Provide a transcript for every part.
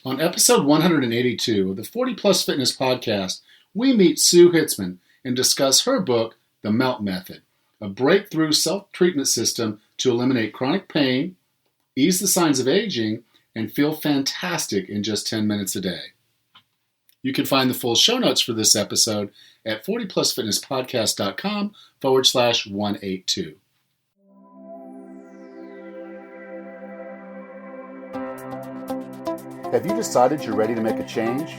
On episode 182 of the 40 Plus Fitness podcast, we meet Sue Hitzmann and discuss her book, The Melt Method, a breakthrough self-treatment system to eliminate chronic pain, ease the signs of aging, and feel fantastic in just 10 minutes a day. You can find the full show notes for this episode at 40plusfitnesspodcast.com/182. Have you decided you're ready to make a change?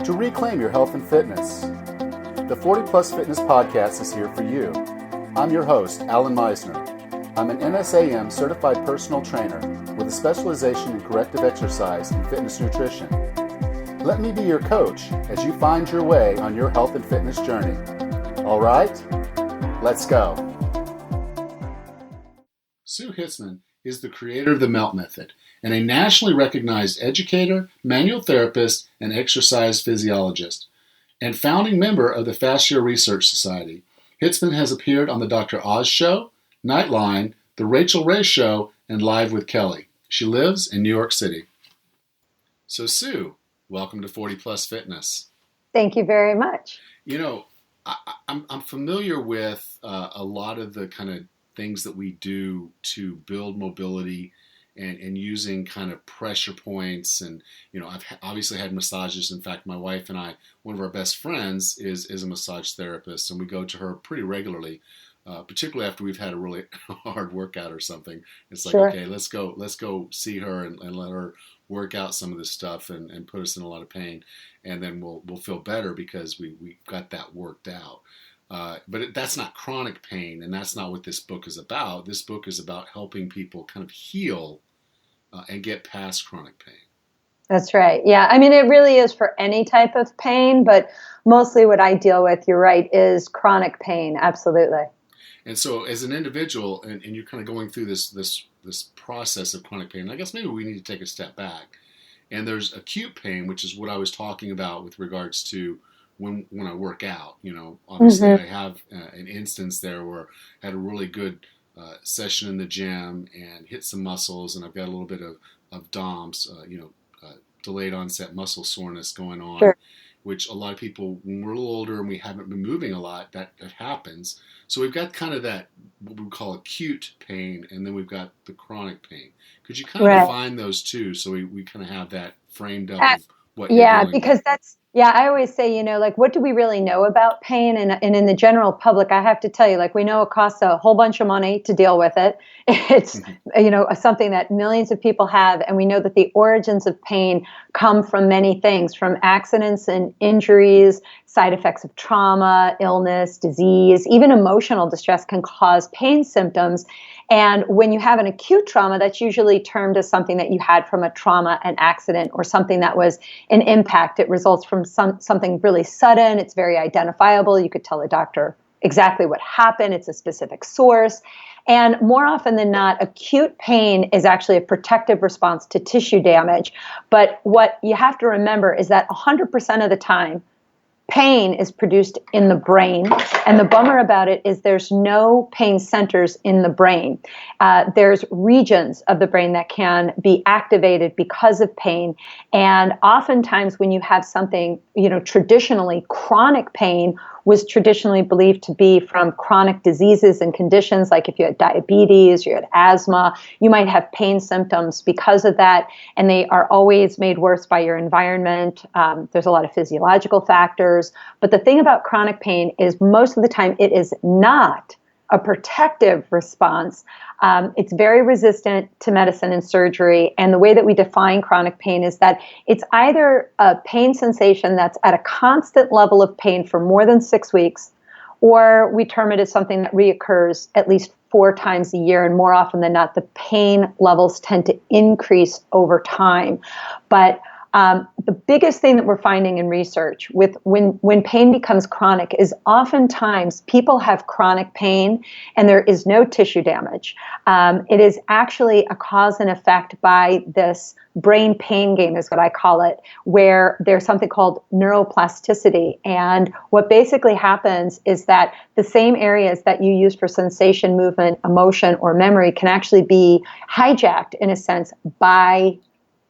To reclaim your health and fitness? The 40 Plus Fitness Podcast is here for you. I'm your host, Alan Meisner. I'm an NSAM certified personal trainer with a specialization in corrective exercise and fitness nutrition. Let me be your coach as you find your way on your health and fitness journey. All right, let's go. Sue Hitzmann is the creator of the Melt Method and a nationally recognized educator, manual therapist, and exercise physiologist, and founding member of the Fascia Research Society. Hitzmann has appeared on the Dr. Oz Show, Nightline, The Rachel Ray Show, and Live with Kelly. She lives in New York City. So Sue, welcome to 40 Plus Fitness. Thank you very much. You know, I'm familiar with a lot of the kind of things that we do to build mobility and using kind of pressure points. And, you know, I've obviously had massages. In fact, my wife and I, one of our best friends is a massage therapist, and we go to her pretty regularly, particularly after we've had a really hard workout or something. It's like, Sure. Okay, let's go see her and let her work out some of this stuff and put us in a lot of pain. And then we'll feel better because we got that worked out. But that's not chronic pain, and that's not what this book is about. This book is about helping people kind of heal and get past chronic pain. That's right. Yeah. I mean, it really is for any type of pain, but mostly what I deal with, you're right, is chronic pain. Absolutely. And so as an individual, and you're kind of going through this process of chronic pain, I guess maybe we need to take a step back. And there's acute pain, which is what I was talking about with regards to when I work out. You know, obviously I have an instance there where I had a really good session in the gym and hit some muscles, and I've got a little bit of DOMS, delayed onset muscle soreness going on, Sure. which a lot of people, when we're a little older and we haven't been moving a lot, that happens. So we've got kind of that, what we call acute pain, and then we've got the chronic pain. Could you kind of define those two so we kind of have that framed up of what you're doing? Because I always say, like, what do we really know about pain? And in the general public, I have to tell you, like, we know it costs a whole bunch of money to deal with it. It's, something that millions of people have. And we know that the origins of pain come from many things, from accidents and injuries, side effects of trauma, illness, disease, even emotional distress can cause pain symptoms. And when you have an acute trauma, that's usually termed as something that you had from a trauma, an accident, or something that was an impact. It results from something really sudden. It's very identifiable. You could tell the doctor exactly what happened. It's a specific source. And more often than not, acute pain is actually a protective response to tissue damage. But what you have to remember is that 100% of the time, pain is produced in the brain, and the bummer about it is there's no pain centers in the brain. There's regions of the brain that can be activated because of pain, and oftentimes when you have something, traditionally chronic pain was traditionally believed to be from chronic diseases and conditions, like if you had diabetes, you had asthma, you might have pain symptoms because of that, and they are always made worse by your environment. There's a lot of physiological factors, but the thing about chronic pain is most of the time it is not a protective response. It's very resistant to medicine and surgery. And the way that we define chronic pain is that it's either a pain sensation that's at a constant level of pain for more than 6 weeks, or we term it as something that reoccurs at least 4 times a year. And more often than not, the pain levels tend to increase over time. But the biggest thing that we're finding in research with when pain becomes chronic is oftentimes people have chronic pain and there is no tissue damage. It is actually a cause and effect by this brain pain game is what I call it, where there's something called neuroplasticity. And what basically happens is that the same areas that you use for sensation, movement, emotion, or memory can actually be hijacked in a sense by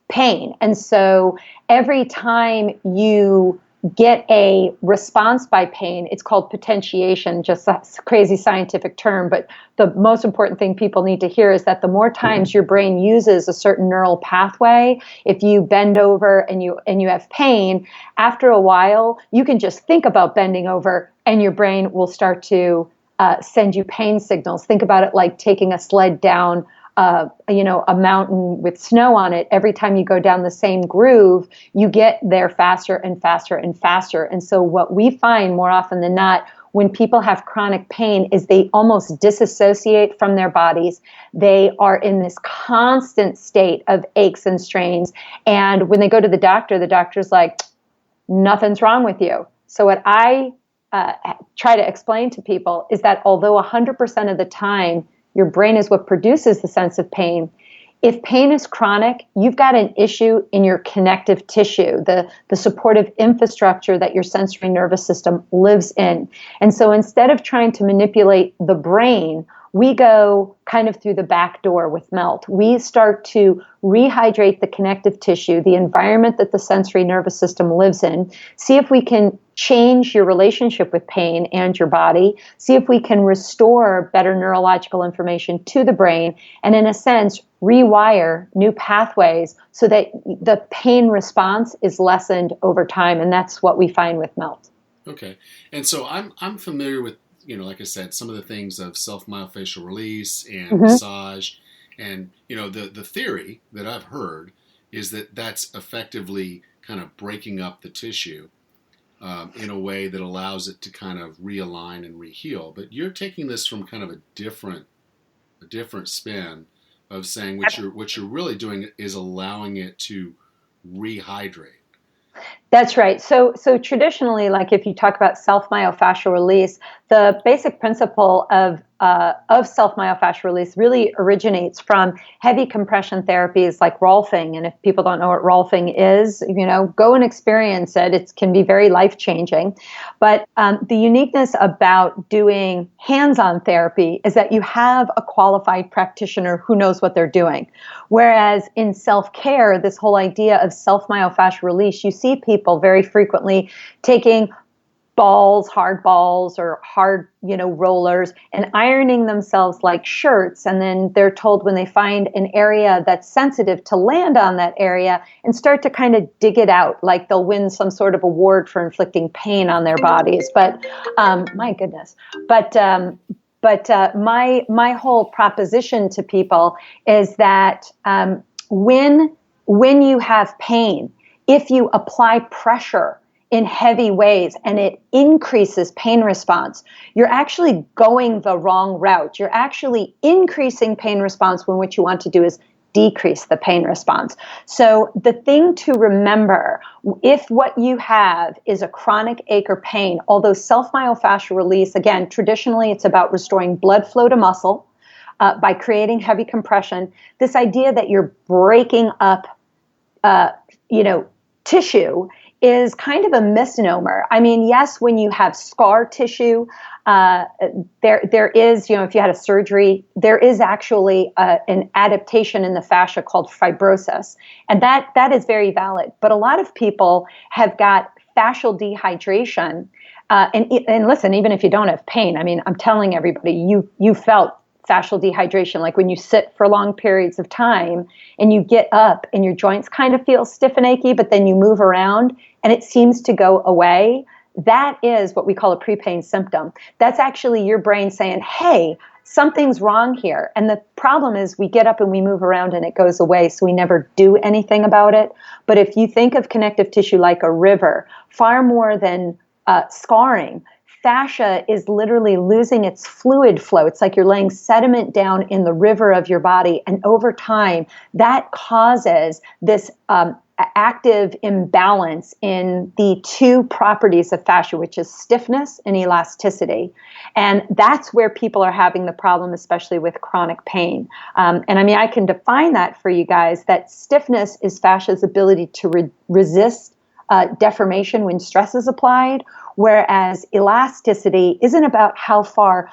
pain. And so every time you get a response by pain, it's called potentiation, just a crazy scientific term. But the most important thing people need to hear is that the more times your brain uses a certain neural pathway, if you bend over and you have pain, after a while, you can just think about bending over and your brain will start to send you pain signals. Think about it like taking a sled down a mountain with snow on it. Every time you go down the same groove, you get there faster and faster and faster. And so what we find more often than not when people have chronic pain is they almost disassociate from their bodies. They are in this constant state of aches and strains. And when they go to the doctor's like, nothing's wrong with you. So what I try to explain to people is that although 100% of the time your brain is what produces the sense of pain, if pain is chronic, you've got an issue in your connective tissue, the supportive infrastructure that your sensory nervous system lives in. And so instead of trying to manipulate the brain, we go kind of through the back door with MELT. We start to rehydrate the connective tissue, the environment that the sensory nervous system lives in, see if we can change your relationship with pain and your body, see if we can restore better neurological information to the brain, and in a sense, rewire new pathways so that the pain response is lessened over time. And that's what we find with MELT. Okay. And so I'm familiar with, like I said, some of the things of self-myofascial release and massage. And, the theory that I've heard is that that's effectively kind of breaking up the tissue in a way that allows it to kind of realign and reheal. But you're taking this from kind of a different spin of saying what you're really doing is allowing it to rehydrate. That's right. So traditionally, like if you talk about self-myofascial release, the basic principle of self-myofascial release really originates from heavy compression therapies like rolfing. And if people don't know what rolfing is, go and experience it. It can be very life-changing. But the uniqueness about doing hands-on therapy is that you have a qualified practitioner who knows what they're doing. Whereas in self-care, this whole idea of self-myofascial release, you see people very frequently taking hard balls or hard, rollers and ironing themselves like shirts. And then they're told when they find an area that's sensitive to land on that area and start to kind of dig it out, like they'll win some sort of award for inflicting pain on their bodies. But my goodness. But my whole proposition to people is that when you have pain, if you apply pressure in heavy ways and it increases pain response, you're actually going the wrong route. You're actually increasing pain response when what you want to do is decrease the pain response. So the thing to remember, if what you have is a chronic ache or pain, although self-myofascial release, again, traditionally it's about restoring blood flow to muscle by creating heavy compression, this idea that you're breaking up tissue is kind of a misnomer. I mean, yes, when you have scar tissue, there is, if you had a surgery, there is actually an adaptation in the fascia called fibrosis. And that is very valid. But a lot of people have got fascial dehydration. And listen, even if you don't have pain, I mean, I'm telling everybody, you felt fascial dehydration, like when you sit for long periods of time and you get up and your joints kind of feel stiff and achy, but then you move around and it seems to go away. That is what we call a pre-pain symptom. That's actually your brain saying, hey, something's wrong here. And the problem is we get up and we move around and it goes away, so we never do anything about it. But if you think of connective tissue like a river, far more than scarring, fascia is literally losing its fluid flow. It's like you're laying sediment down in the river of your body. And over time, that causes this active imbalance in the two properties of fascia, which is stiffness and elasticity. And that's where people are having the problem, especially with chronic pain. And I mean, I can define that for you guys, that stiffness is fascia's ability to resist deformation when stress is applied, whereas elasticity isn't about how far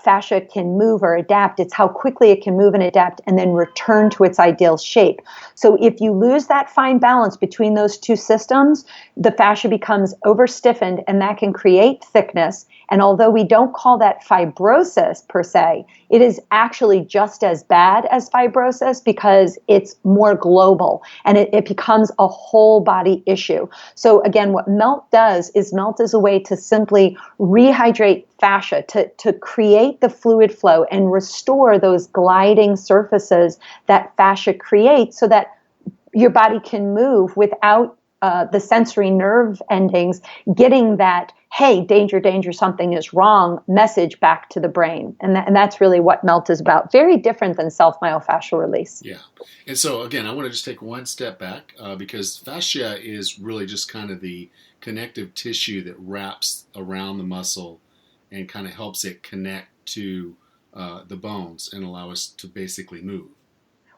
fascia can move or adapt. It's how quickly it can move and adapt and then return to its ideal shape. So if you lose that fine balance between those two systems, the fascia becomes overstiffened, and that can create thickness. And although we don't call that fibrosis per se, it is actually just as bad as fibrosis because it's more global and it becomes a whole body issue. So again, what melt does is melt is a way to simply rehydrate fascia, to create the fluid flow and restore those gliding surfaces that fascia creates so that your body can move without the sensory nerve endings getting that, hey, danger, danger, something is wrong message back to the brain. And that's really what melt is about. Very different than self-myofascial release. Yeah. And so, again, I want to just take one step back because fascia is really just kind of the connective tissue that wraps around the muscle and kind of helps it connect to the bones and allow us to basically move.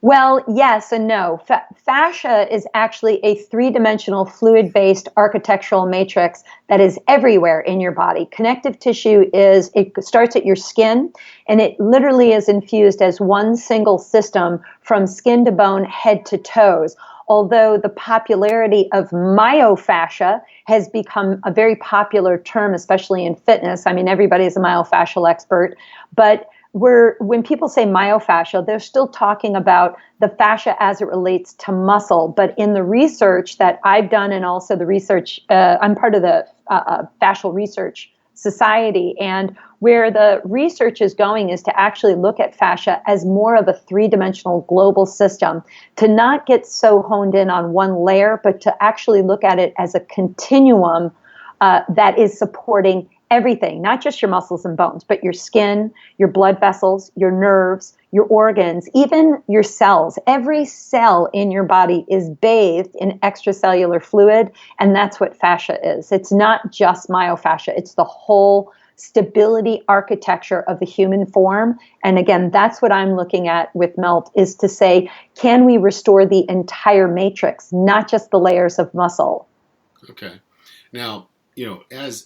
Well, yes and no. Fascia is actually a three-dimensional fluid-based architectural matrix that is everywhere in your body. Connective tissue it starts at your skin, and it literally is infused as one single system from skin to bone, head to toes. Although the popularity of myofascia has become a very popular term, especially in fitness. I mean, everybody is a myofascial expert, but when people say myofascial, they're still talking about the fascia as it relates to muscle. But in the research that I've done, and also the research, I'm part of the Fascial Research Society, and where the research is going is to actually look at fascia as more of a three-dimensional global system, to not get so honed in on one layer, but to actually look at it as a continuum that is supporting everything, not just your muscles and bones, but your skin, your blood vessels, your nerves, your organs, even your cells. Every cell in your body is bathed in extracellular fluid, and that's what fascia is. It's not just myofascia. It's the whole stability architecture of the human form. And again, that's what I'm looking at with MELT, is to say, can we restore the entire matrix, not just the layers of muscle? Okay. Now, as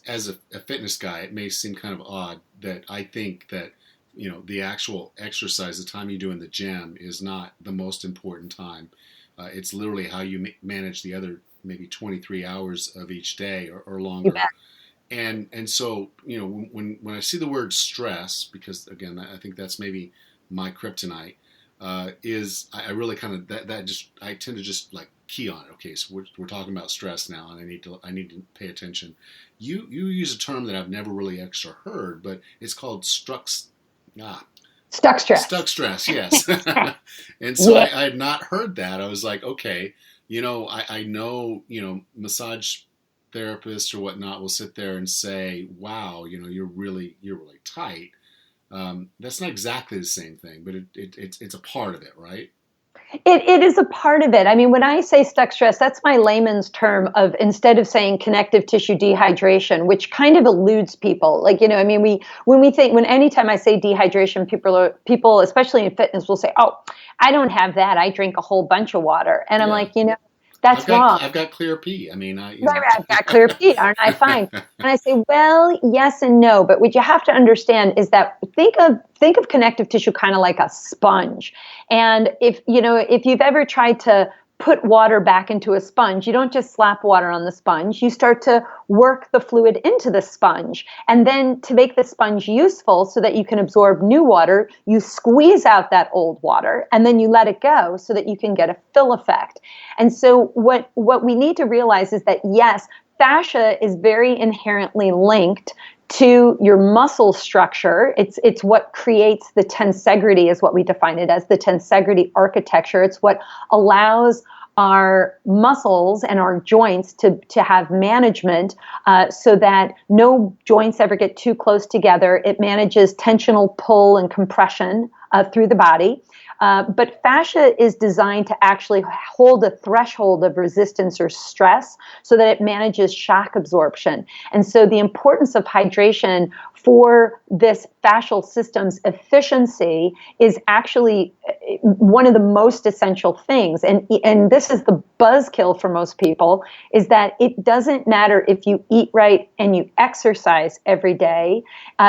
a fitness guy, it may seem kind of odd that I think that, the actual exercise, the time you do in the gym, is not the most important time. It's literally how you manage the other maybe 23 hours of each day or longer. And so, when I see the word stress, because again, I think that's maybe my kryptonite, is I really kind of I tend to just like key on it. Okay, so we're talking about stress now, and I need to pay attention. You use a term that I've never really extra heard, but it's called stuck stress. Stuck stress, yes. And so I had not heard that. I was like, okay, I know, massage therapists or whatnot will sit there and say, wow, you're really tight. That's not exactly the same thing, but it's a part of it, right? It is a part of it. I mean, when I say stuck stress, that's my layman's term of, instead of saying connective tissue dehydration, which kind of eludes people. Like, anytime I say dehydration, people, especially in fitness, will say, oh, I don't have that. I drink a whole bunch of water. And I'm like, that's wrong. I've got clear pee. I mean, I've got clear pee, aren't I fine? And I say, well, yes and no. But what you have to understand is that think of connective tissue kind of like a sponge. And if you've ever tried to put water back into a sponge, you don't just slap water on the sponge. You start to work the fluid into the sponge. And then to make the sponge useful so that you can absorb new water, you squeeze out that old water and then you let it go so that you can get a fill effect. And so what we need to realize is that, yes, fascia is very inherently linked to your muscle structure. It's what creates the tensegrity, is what we define it as, the tensegrity architecture. It's what allows our muscles and our joints to have management so that no joints ever get too close together. It manages tensional pull and compression through the body. But fascia is designed to actually hold a threshold of resistance or stress so that it manages shock absorption. And so the importance of hydration for this fascial system's efficiency is actually one of the most essential things. And this is the buzzkill for most people, is that it doesn't matter if you eat right and you exercise every day.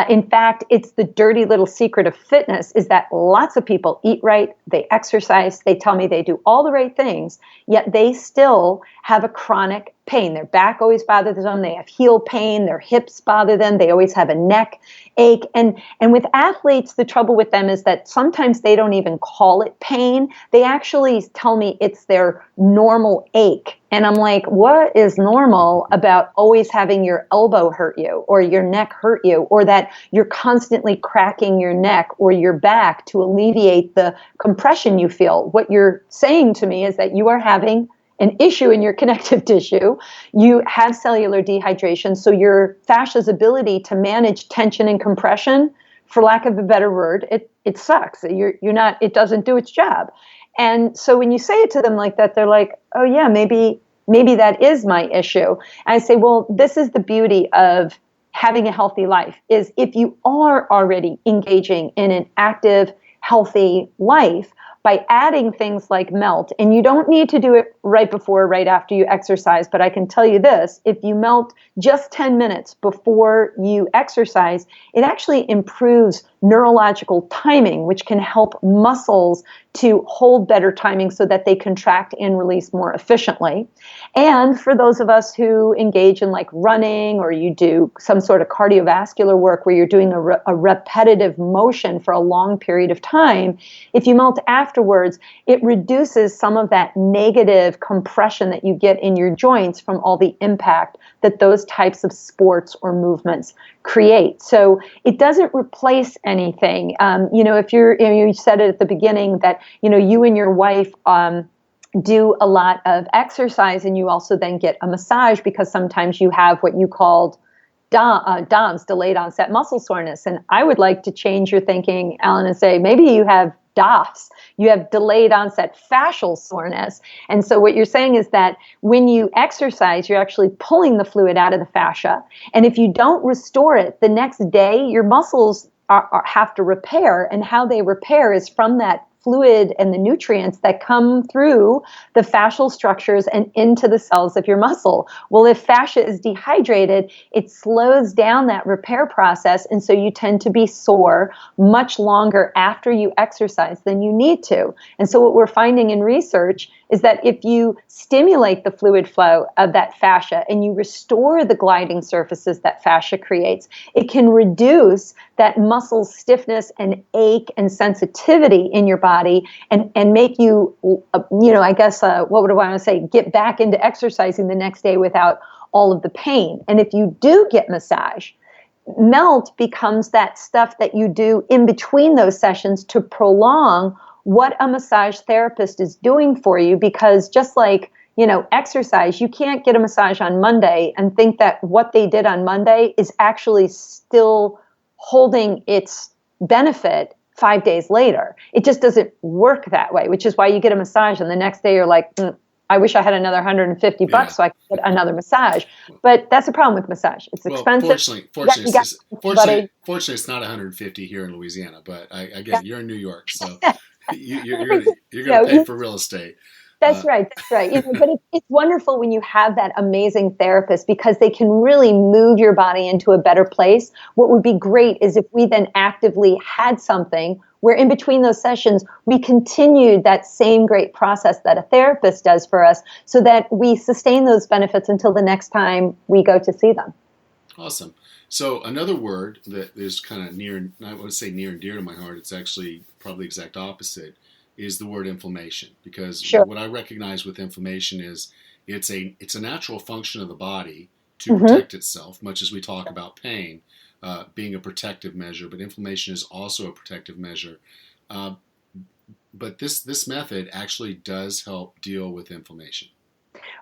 In fact, it's the dirty little secret of fitness is that lots of people eat right, they exercise, they tell me they do all the right things, yet they still have a chronic pain. Their back always bothers them. They have heel pain. Their hips bother them. They always have a neck ache. And with athletes, the trouble with them is that sometimes they don't even call it pain. They actually tell me it's their normal ache. And I'm like, what is normal about always having your elbow hurt you or your neck hurt you, or that you're constantly cracking your neck or your back to alleviate the compression you feel? What you're saying to me is that you are having an issue in your connective tissue. You have cellular dehydration, so your fascia's ability to manage tension and compression, for lack of a better word, it sucks. You're not. It doesn't do its job. And so when you say it to them like that, they're like, "Oh yeah, maybe that is my issue." And I say, "Well, this is the beauty of having a healthy life. Is if you are already engaging in an active, healthy life." By adding things like melt, and you don't need to do it right before or right after you exercise, but I can tell you this, if you melt just 10 minutes before you exercise, it actually improves neurological timing, which can help muscles to hold better timing so that they contract and release more efficiently. And for those of us who engage in like running, or you do some sort of cardiovascular work where you're doing a repetitive motion for a long period of time, if you melt afterwards, it reduces some of that negative compression that you get in your joints from all the impact that those types of sports or movements create. So it doesn't replace anything. If you said it at the beginning that, you and your wife do a lot of exercise, and you also then get a massage because sometimes you have what you called DOMS, delayed onset muscle soreness. And I would like to change your thinking, Alan, and say maybe you have DOFS. You have delayed onset fascial soreness. And so what you're saying is that when you exercise, you're actually pulling the fluid out of the fascia. And if you don't restore it the next day, your muscles have to repair. And how they repair is from that fluid and the nutrients that come through the fascial structures and into the cells of your muscle. Well, if fascia is dehydrated, it slows down that repair process, and so you tend to be sore much longer after you exercise than you need to. And so what we're finding in research is that if you stimulate the fluid flow of that fascia and you restore the gliding surfaces that fascia creates, it can reduce that muscle stiffness and ache and sensitivity in your body and make you, what would I want to say, get back into exercising the next day without all of the pain. And if you do get massage, melt becomes that stuff that you do in between those sessions to prolong what a massage therapist is doing for you, because just like, exercise, you can't get a massage on Monday and think that what they did on Monday is actually still holding its benefit 5 days later. It just doesn't work that way, which is why you get a massage and the next day you're like, I wish I had another 150 bucks so I could get another massage. But that's the problem with massage. It's expensive. Fortunately, it's not 150 here in Louisiana, but you're in New York, so you're going to pay for real estate. That's right. But it's wonderful when you have that amazing therapist, because they can really move your body into a better place. What would be great is if we then actively had something where in between those sessions, we continued that same great process that a therapist does for us, so that we sustain those benefits until the next time we go to see them. Awesome. So another word that is kind of near, I would say near and dear to my heart, it's actually probably the exact opposite, is the word inflammation. Because what I recognize with inflammation is it's a natural function of the body to protect itself, much as we talk about pain being a protective measure, but inflammation is also a protective measure. But this method actually does help deal with inflammation.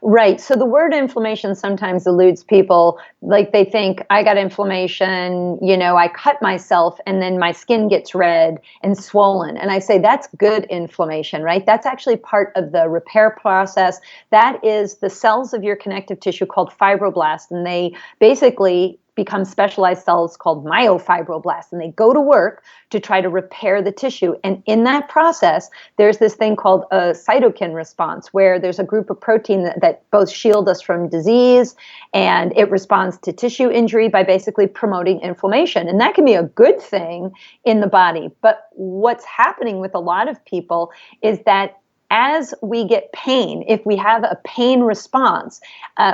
Right. So the word inflammation sometimes eludes people. Like they think, I got inflammation, I cut myself and then my skin gets red and swollen. And I say that's good inflammation, right? That's actually part of the repair process. That is the cells of your connective tissue called fibroblasts. And they basically become specialized cells called myofibroblasts, and they go to work to try to repair the tissue. And in that process, there's this thing called a cytokine response, where there's a group of protein that both shield us from disease, and it responds to tissue injury by basically promoting inflammation. And that can be a good thing in the body. But what's happening with a lot of people is that as we get pain, if we have a pain response,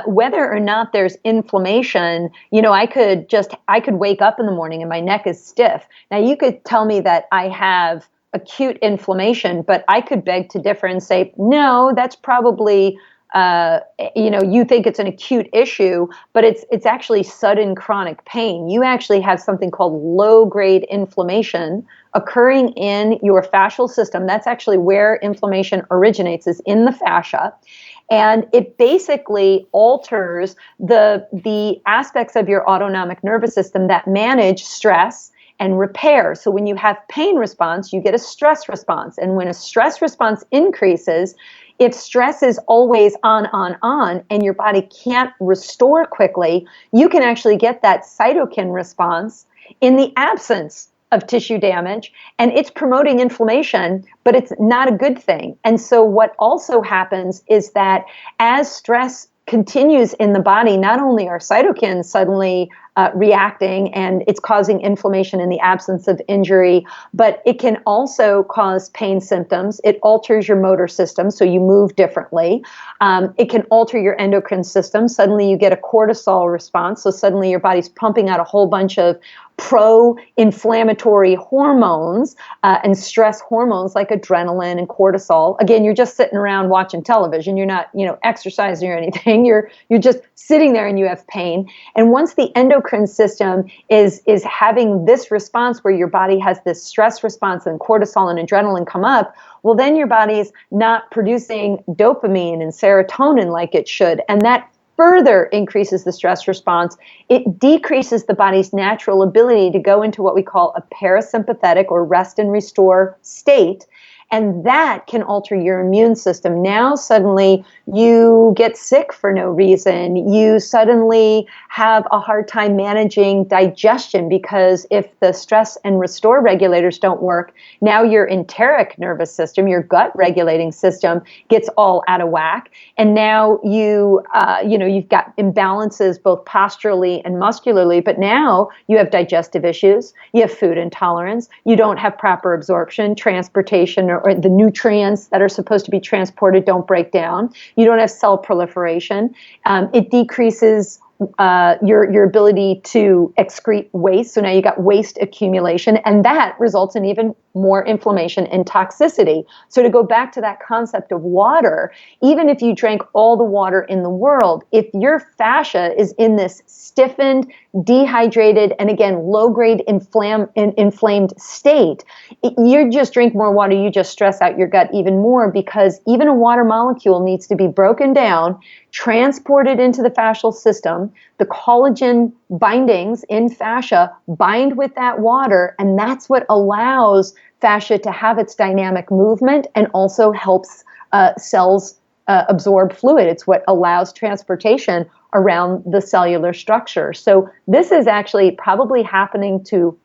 whether or not there's inflammation, I could wake up in the morning and my neck is stiff. Now, you could tell me that I have acute inflammation, but I could beg to differ and say, no, that's probably, you think it's an acute issue, but it's actually sudden chronic pain. You actually have something called low-grade inflammation occurring in your fascial system. That's actually where inflammation originates, is in the fascia. And it basically alters the aspects of your autonomic nervous system that manage stress and repair. So when you have pain response, you get a stress response. And when a stress response increases, if stress is always on, and your body can't restore quickly, you can actually get that cytokine response in the absence of tissue damage, and it's promoting inflammation, but it's not a good thing. And so what also happens is that as stress continues in the body, not only are cytokines suddenly reacting and it's causing inflammation in the absence of injury, but it can also cause pain symptoms. It alters your motor system, so you move differently. It can alter your endocrine system. Suddenly you get a cortisol response, so suddenly your body's pumping out a whole bunch of pro-inflammatory hormones and stress hormones like adrenaline and cortisol. Again, you're just sitting around watching television. You're not, exercising or anything. You're just sitting there and you have pain. And once the endocrine system is having this response where your body has this stress response and cortisol and adrenaline come up, well, then your body's not producing dopamine and serotonin like it should. And that further increases the stress response. It decreases the body's natural ability to go into what we call a parasympathetic or rest and restore state. And that can alter your immune system. Now, suddenly, you get sick for no reason. You suddenly have a hard time managing digestion because if the stress and restore regulators don't work, now your enteric nervous system, your gut regulating system, gets all out of whack. And now you've got imbalances both posturally and muscularly, but now you have digestive issues, you have food intolerance, you don't have proper absorption, transportation, or the nutrients that are supposed to be transported don't break down. You don't have cell proliferation. It decreases your ability to excrete waste. So now you got waste accumulation, and that results in even more inflammation and toxicity. So to go back to that concept of water, even if you drank all the water in the world, if your fascia is in this stiffened, dehydrated, and again, low-grade inflamed state, you just drink more water, you just stress out your gut even more, because even a water molecule needs to be broken down, transported into the fascial system. The collagen bindings in fascia bind with that water, and that's what allows fascia to have its dynamic movement and also helps cells absorb fluid. It's what allows transportation around the cellular structure. So this is actually probably happening to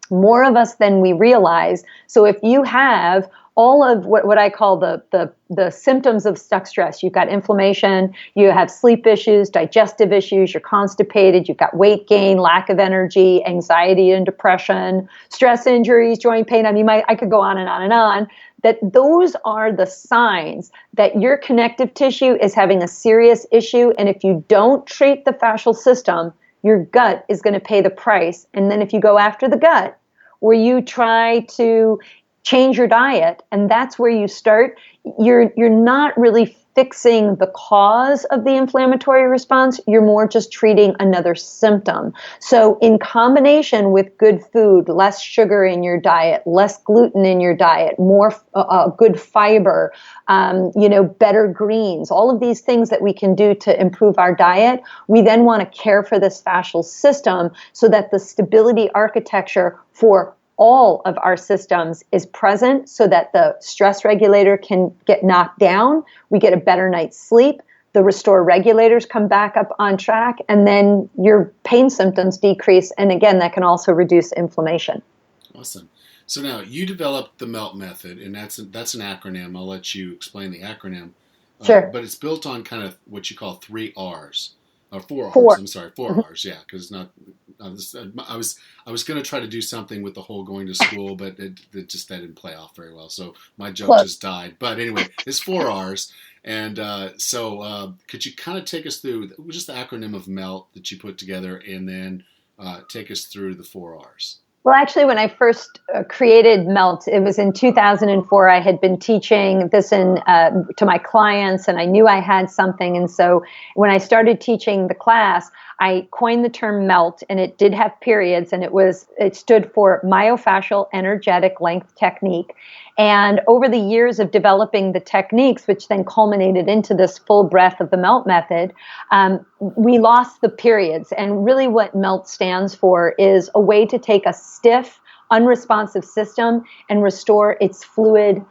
more of us than we realize. So if you have all of what I call the symptoms of stuck stress, you've got inflammation, you have sleep issues, digestive issues, you're constipated, you've got weight gain, lack of energy, anxiety and depression, stress injuries, joint pain. I mean, I could go on and on and on. That those are the signs that your connective tissue is having a serious issue. And if you don't treat the fascial system, your gut is going to pay the price. And then if you go after the gut, where you try to change your diet, and that's where you start, you're not really fixing the cause of the inflammatory response. You're more just treating another symptom. So in combination with good food, less sugar in your diet, less gluten in your diet, more good fiber, better greens, all of these things that we can do to improve our diet, we then want to care for this fascial system so that the stability architecture for all of our systems is present so that the stress regulator can get knocked down. We get a better night's sleep. the restore regulators come back up on track, and then your pain symptoms decrease. And again, that can also reduce inflammation. Awesome. So now you developed the MELT method, and that's an acronym. I'll let you explain the acronym. Sure. But it's built on kind of what you call 3 R's. Or 4 Four. R's. I'm sorry, 4 R's. Yeah, because not. I was going to try to do something with the whole going to school, but that didn't play off very well. So my joke just died. But anyway, it's 4 R's. And so could you kind of take us through just the acronym of MELT that you put together, and then take us through the 4 R's? Well, actually, when I first created MELT, it was in 2004. I had been teaching this to my clients, and I knew I had something. And so when I started teaching the class, I coined the term MELT, and it did have periods, and it stood for myofascial energetic length technique. And over the years of developing the techniques, which then culminated into this full breadth of the MELT method, we lost the periods. And really what MELT stands for is a way to take a stiff, unresponsive system and restore its fluid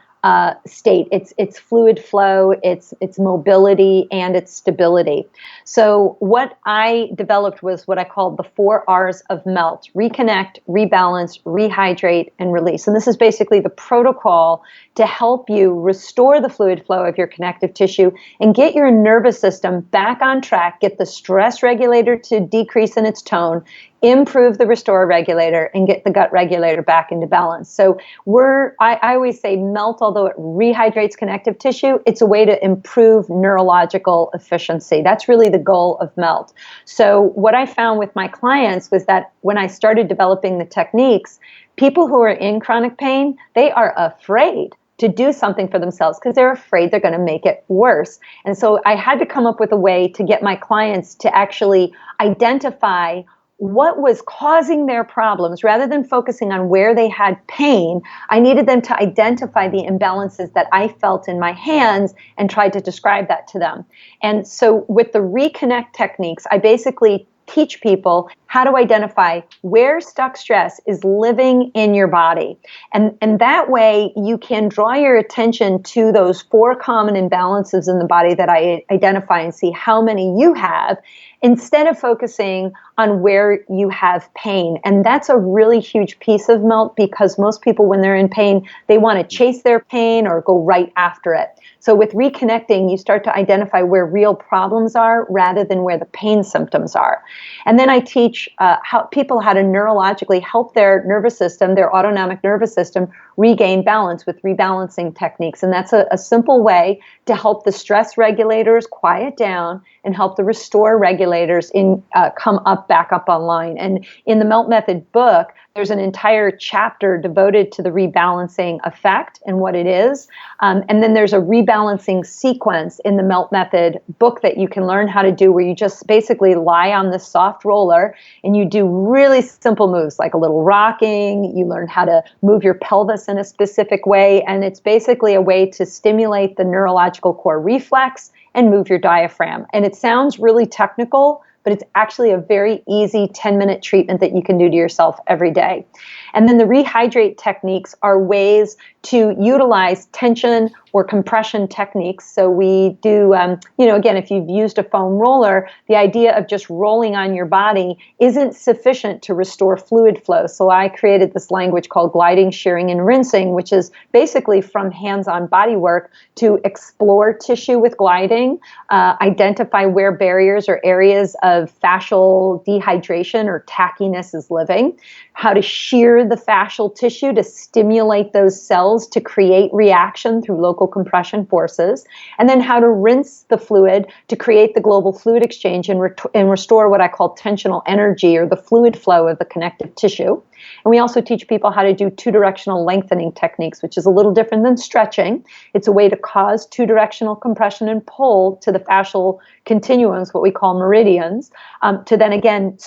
state, its fluid flow, its mobility, and its stability. So what I developed was what I called the 4 R's of MELT: reconnect, rebalance, rehydrate, and release. And this is basically the protocol to help you restore the fluid flow of your connective tissue and get your nervous system back on track, get the stress regulator to decrease in its tone, improve the restore regulator, and get the gut regulator back into balance. So I always say MELT, although it rehydrates connective tissue, it's a way to improve neurological efficiency. That's really the goal of MELT. So what I found with my clients was that when I started developing the techniques, people who are in chronic pain, they are afraid to do something for themselves because they're afraid they're going to make it worse. And so I had to come up with a way to get my clients to actually identify what was causing their problems. Rather than focusing on where they had pain, I needed them to identify the imbalances that I felt in my hands and tried to describe that to them. And so with the reconnect techniques, I basically teach people how to identify where stuck stress is living in your body. And that way you can draw your attention to those 4 common imbalances in the body that I identify and see how many you have, instead of focusing on where you have pain. And that's a really huge piece of MELT, because most people, when they're in pain, they want to chase their pain or go right after it. So with reconnecting, you start to identify where real problems are rather than where the pain symptoms are. And then I teach people how to neurologically help their nervous system, their autonomic nervous system, regain balance with rebalancing techniques. And that's a simple way to help the stress regulators quiet down and help the restore regulators come back up online. And in the MELT Method book, there's an entire chapter devoted to the rebalancing effect and what it is. And then there's a rebalancing sequence in the MELT Method book that you can learn how to do, where you just basically lie on this soft roller and you do really simple moves like a little rocking. You learn how to move your pelvis in a specific way. And it's basically a way to stimulate the neurological core reflex and move your diaphragm. And it sounds really technical, but it's actually a very easy 10-minute treatment that you can do to yourself every day. And then the rehydrate techniques are ways to utilize tension or compression techniques. So we do, again, if you've used a foam roller, the idea of just rolling on your body isn't sufficient to restore fluid flow. So I created this language called gliding, shearing, and rinsing, which is basically from hands-on body work to explore tissue with gliding, identify where barriers or areas of fascial dehydration or tackiness is living, how to shear the fascial tissue to stimulate those cells to create reaction through local compression forces, and then how to rinse the fluid to create the global fluid exchange and restore what I call tensional energy, or the fluid flow of the connective tissue. And we also teach people how to do 2-directional lengthening techniques, which is a little different than stretching. It's a way to cause 2-directional compression and pull to the fascial continuums, what we call meridians, to then again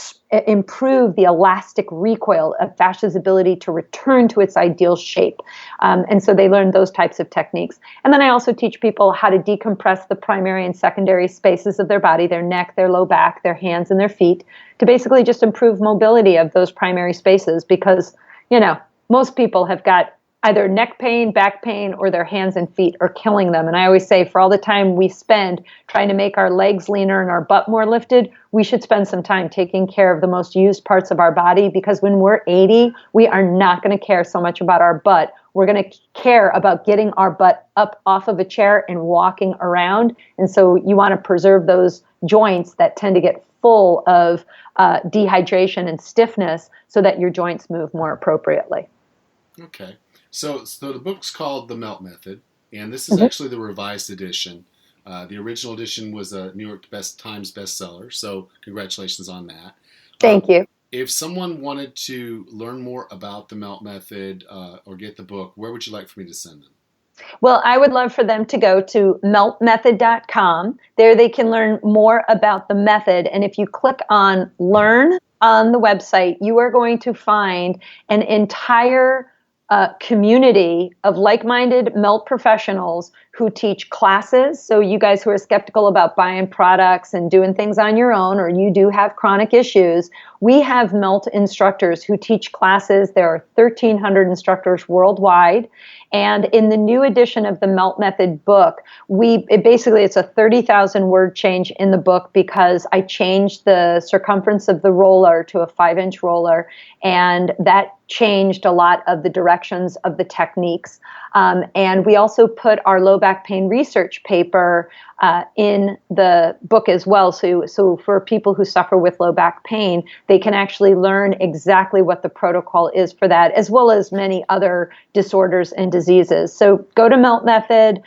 improve the elastic recoil of fascia's ability to return to its ideal shape. And so they learn those types of techniques. And then I also teach people how to decompress the primary and secondary spaces of their body, their neck, their low back, their hands, and their feet, to basically just improve mobility of those primary spaces, because, most people have got either neck pain, back pain, or their hands and feet are killing them. And I always say, for all the time we spend trying to make our legs leaner and our butt more lifted, we should spend some time taking care of the most used parts of our body, because when we're 80, we are not going to care so much about our butt. We're going to care about getting our butt up off of a chair and walking around. And so you want to preserve those joints that tend to get full of dehydration and stiffness so that your joints move more appropriately. Okay. So the book's called The Melt Method, and this is actually the revised edition. The original edition was a New York Times bestseller, so congratulations on that. Thank you. If someone wanted to learn more about the Melt Method or get the book, where would you like for me to send them? Well, I would love for them to go to meltmethod.com. There they can learn more about the method. And if you click on Learn on the website, you are going to find an entire community of like-minded melt professionals who teach classes. So you guys who are skeptical about buying products and doing things on your own, or you do have chronic issues, we have melt instructors who teach classes. There are 1,300 instructors worldwide. And in the new edition of the Melt Method book, it's a 30,000 word change in the book, because I changed the circumference of the roller to a 5-inch roller, and that changed a lot of the directions of the techniques. And we also put our low back pain research paper in the book as well. So for people who suffer with low back pain, they can actually learn exactly what the protocol is for that, as well as many other disorders and diseases. So go to Melt Method.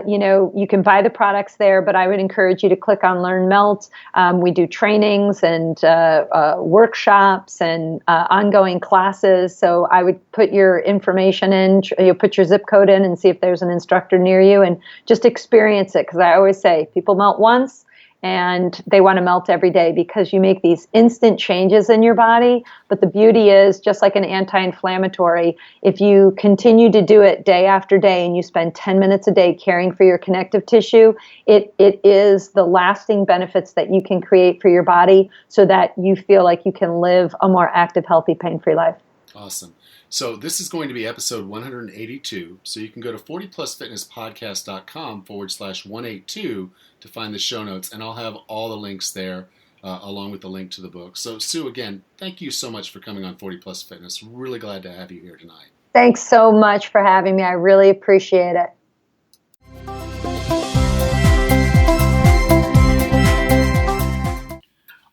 You can buy the products there, but I would encourage you to click on Learn Melt. We do trainings and workshops and ongoing classes. So I would put your information in, put your zip code in, and see if there's an instructor near you, and just experience it. Because I always say people melt once and they want to melt every day, because you make these instant changes in your body. But the beauty is, just like an anti-inflammatory, if you continue to do it day after day and you spend 10 minutes a day caring for your connective tissue, it is the lasting benefits that you can create for your body, so that you feel like you can live a more active, healthy, pain-free life. Awesome. So this is going to be episode 182. So you can go to 40plusfitnesspodcast.com/182 to find the show notes, and I'll have all the links there along with the link to the book. So Sue, again, thank you so much for coming on 40 Plus Fitness. Really glad to have you here tonight. Thanks so much for having me. I really appreciate it.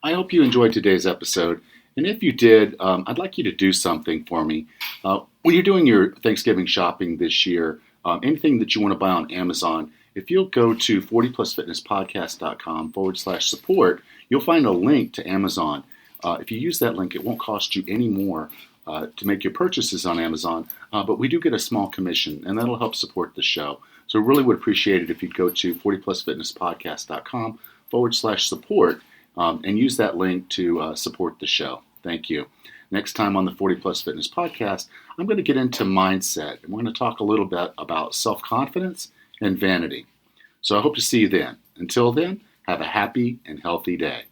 I hope you enjoyed today's episode. And if you did, I'd like you to do something for me. When you're doing your Thanksgiving shopping this year, anything that you want to buy on Amazon, if you'll go to 40plusfitnesspodcast.com/support, you'll find a link to Amazon. If you use that link, it won't cost you any more to make your purchases on Amazon, but we do get a small commission, and that'll help support the show. So really would appreciate it if you'd go to 40plusfitnesspodcast.com/support and use that link to support the show. Thank you. Next time on the 40 Plus Fitness Podcast, I'm going to get into mindset, and we're going to talk a little bit about self-confidence and vanity. So I hope to see you then. Until then, have a happy and healthy day.